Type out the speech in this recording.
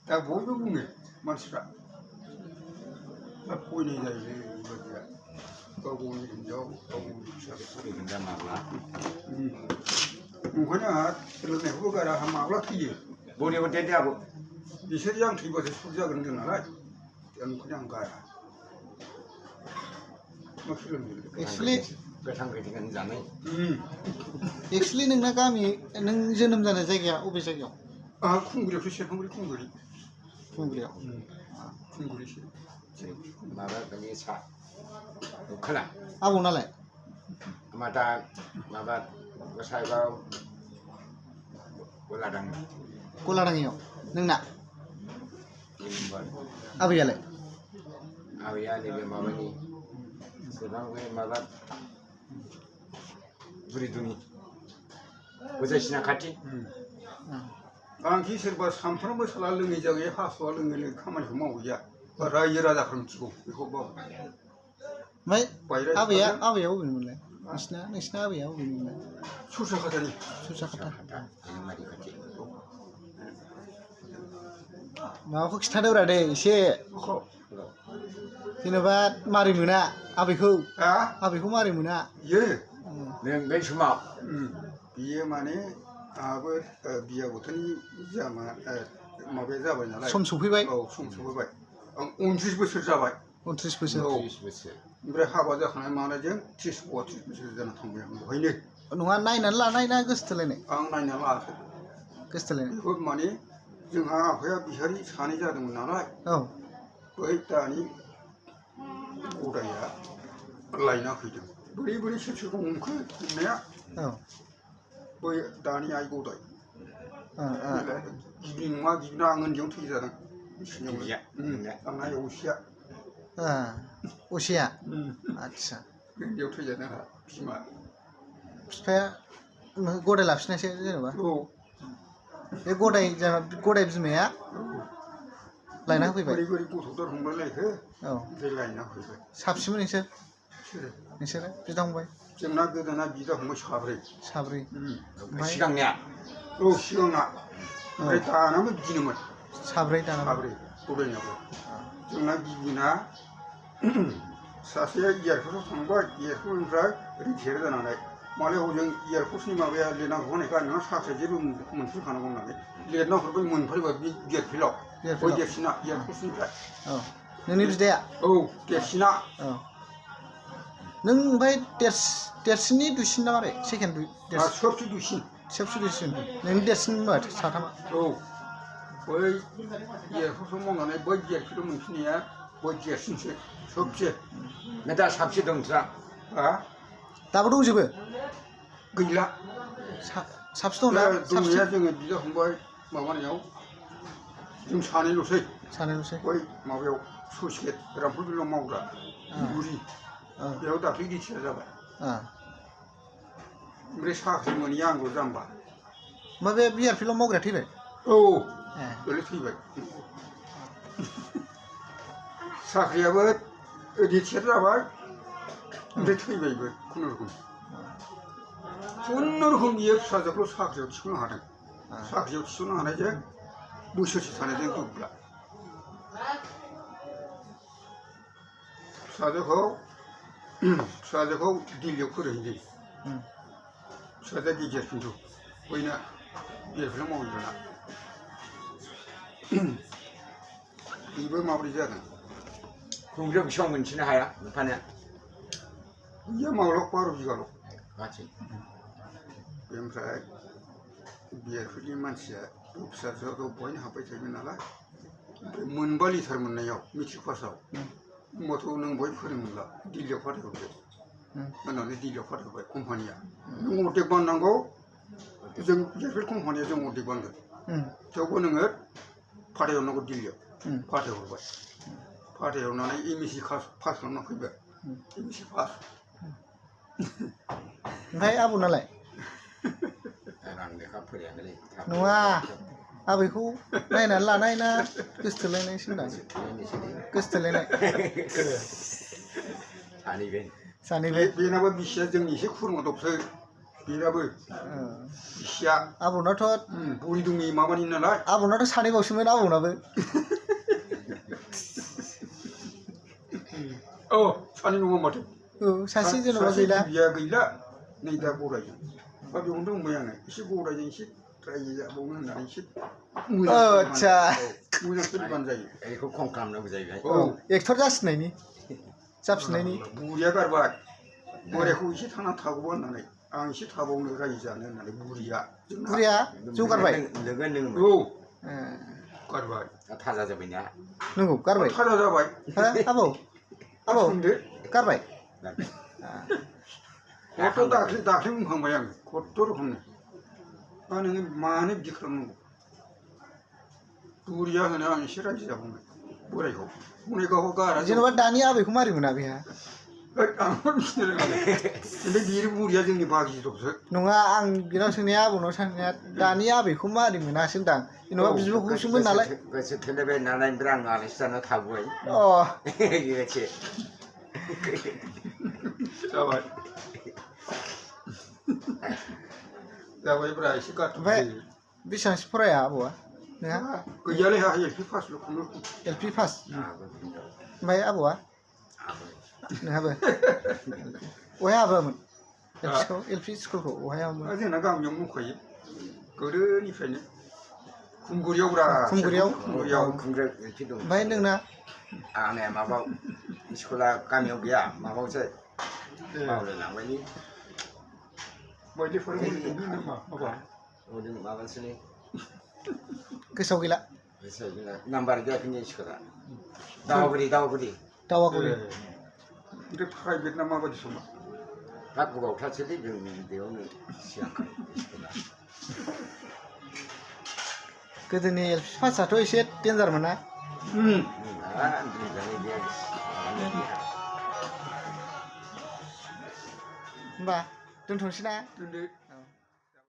दा बयबो बुङो मानसिफ्रा दा फैनाय जायो बेबायदिया गाव गावनि हिनजाव गाव गावनि फिसाखौ ओंखायनो आंहा सोलोंनायखौबो गारा आंहा माब्ला थैयो बरियाव देदे आबौ बिसोर आं थैबासो सुख जागोन होनदों नालाय ओंखायनो आं गारा मा सोलोंनो एक्सुवेलि गोथां गोथां जानाय एक्सुवेलि नोंना गामि नों जोनोम जानाय जायगाया अबे जायगायाव आंहा खुंगुरियावसो सेरफांगुरि खुंगुरि फुंबिलियाव खुंगुरिसो माबा बेनि सा खोला आबौनालाय मादा माबा गसाइगाव गलादां गलादाङियाव नोंना आबैयालाय आबैया नैबे माबानि सोरबांबे माबा बुरिदुनि गोजासिना खाथि आंखि सोरबा सानफ्रोमबो साला लोङै जायै हासुवा लोङै लोङै खामानिखौ मावहैया रायजो राजाफोर मिथिगौ बेखौ बाव ओमफ्राय आबैया अबेनिमोनलाय नोंसिना आबैया अबेनिमोनलाय सुरसाखाथानि सुरसाखाथा माबाखौ खिन्थादोब्रा दे एसे जेनेबा मारै मोना आबैखौ मारै मोना बियो नों बे समाव बियो माने आंहाबो बिया बोथोरनि जामा माबाया जाबाय नालाय सम सफैबाय औ सम सफैबाय आं 29 बोसोर जाबाय 29 बोसोर ओमफ्राय हाबा जाखांनाय मानायजों 30-32 बोसोर जाना थांबाय आं बेवहायनो नङा नायनानै लानाय ना गोसोथोलायनाय आं नायना लायाखै गोसोथोलायनाय बेखौ माने जोंहा आफाया बिहारि सानै जादोंमोन नालाय औ बै दानि गदाया लायना फैदों बोरै बोरै सोर सोरखौ हमखो हमनाया बै दानि आइ गदाय गिबि नङा गिबिना आं उन्दैयावनो थैजादों आंना असिया आदसा उन्दैयाव थैजादों आंहा बिमा बिफाया गदाय लाफिननायसो जेनेबा औ बे गदाय बिमाया लायना होफैबाय बोरै बोरै गथ'फोर हमलायलायखो औ ओमफ्राय लायना होफैबाय साबसिनमोन नोंसोरो बिदा फंबाय जोंना गोदोना बिदा फंबाय साब्रै सिगांनिया औ सिगांना ओमफ्राय दानाबो बिदिनोमोन साब्रै गदायनियाबो जोंना गिबिना सासेया एयारपर्टआव थांबाय एयारपर्टनिफ्राय रिटायार जानानै मालाय हजों एयारपर्टनि माबाया लिरनांगौ होनायखाय नोंहा साख्रि जेबो मोनफैखानांगौ होननानै लिरना हरबाय मोनफैबाय बे बिएरपिएलआव बै देरसिना एयारपर्टनिफ्राय नोंनि बिदाया औ देरसिना नों ओमफ्राय देरसिननि दुइसिन ना मारै सेकेन्ड सबसे दुइसिन नोंनि देरसिन होनबा साथामा औ बै एयारपर्टआव मावनानै बै बिएरपिएलआव मोनफिननाया बै देरसिनसो सबसे दा साबसे दं नोंस्रा दाबो दंजोबो गैला साबसे दं ना दंनाया जोङो बिदा फंबाय माबानायाव जों सानैल'सै बै माबायाव सुइस गेट रामफल बिलाव मावग्रा बुरि बेयाव दाख्लै रिटायार जाबाय ओमफ्राय साख्रि मोनैया आंल' जाम्बा ओमफ्राय बे बिएरपिएलआव मावग्राया थैबाय औ बेलाय थैबाय साख्रियाबो रिटायार जाबाय ओमफ्राय थैबायबो खुनुरुखुम बियो फिसाजोखौल' साख्रियाव थिसननो हादों साख्रियाव थिसननो हानायजों बोसोरसे थानायजों जोबला फिसाजोखौ दिल्लीयाव फोरोंहैदों फिसाजोआ गिदिर खिन्थु बैना बिएरपिएलआव मावहैग्राना बेबो माबोरै जादों खुंग्रियाव बेसेबां मोनथिनो हाया मोनफानाया बियो मावल' 12 बिगाल' ओमफ्राय बिएरपिएलनि मानसिया फिसाजोआथ' बहायनो हाबबाय थायोमोन नालाय ओमफ्राय 9 लिटार मोननायाव मेट्रिक पासआव होमबाथ' नों बहाय फोरोंमोनला दिल्लीयाव फाथायहरदो होननानै दिल्लीयाव फाथायहरबाय कम्पानिया नों अर्धेक बाननांगौ जों बिएरपिएल कम्पानिया जों अर्धेक बानगोन थेवबो नोङो फाथायहरनांगौ दिल्लीयाव फाथायहरबाय फाथायहरनानै एमएसि पास खालामना फैबाय एमएसि पास ओमफ्राय आबौनालाय नङा आबैखौ नायनानै लानाय ना गोसोथोलायनायसो होनदां गोसोथोलायनाय सानैबो बिसिया जोंनि एसे खुरमा दबसो बेनाबो बिसिया आबौनाथ' बुरि दुङि माबानि नालाय आबौनाथ' सानैबावसोमोन आबौनाबो औ सानै नङा माथो औ सासे जेनेबा गैला बिया गैला नै दा गरायजों बा बेयावनो दंबाय आङो एसे गरायजों एसे रायजो जाबावनो होननानै एसे आदसा मोजां सोलिबानो जायो बेखौ खम खालामनांगौ जाहैबाय औ एक्टर जाफिननायनि बुरिया गारबाय बोरायखौ एसे थांना थागौबा होननानै आं एसे थाबावनो रायजो जानो होननानै बुरिया जौगारबाय लोगो लोगो औ गारबाय थाजा जाबायना नंगौ गारबाय थाजा जाबाय आबौ बुंदो गारबाय खथ' दाख्लै बुंखांबाय आं खथ' रोखोमनो नोङो मानो बिदि खालामनांगौ बुरिया होनो आं एसे रायजो जाबावनो बोरायखौ हनै गारा जेनेबा दानि आबैखौ मारै मोना बेहा आंबो मिथिनो रोङा ओमफ्राय बियो बुरिया जोंनि बागिदबसो नङा आं बेनाव सोंनाया आबौनाव सोंनाया दानि आबैखौ मारै मोनासो होनदां जेनेबा बिब'खौसोमोन नालाय गोसो थोलायबाय नालाय ओमफ्राय आं आलासि जाना थाबोबाय बेबायदि जाबाय जाबायब्रा एसे ओमफ्राय बेसेबांसो फराया आबौआ नोंहा गैयालै हा एल पि पासल' खुनुरुखुम एल पि पास ओमफ्राय आबौआ नोंहाबो बहाय हाबामोन एल पि स्कुलखौ बहाय हाबामोन जोंना गामियावनो दंखायो गोदोनिफ्रायनो खुमगुरियाव ओमफ्राय नोंना आंना माबा स्कुला गामियाव गैया माबायावसो बावलायलांबायलै बायदि फोरोंगिरि माबासोलै गोसोआव गैला नाम्बार गैयाखैनो स्कुला दावागुरि ओमफ्राय प्राइभेट ना माबायदि समा दा गोबावथारसैलै जों बेयावनो सिगां स्कुला गोदोनि एल पि पासआथ' एसे डेन्जारमोन ना होमबा दोनथ'नोसै ना दोनदो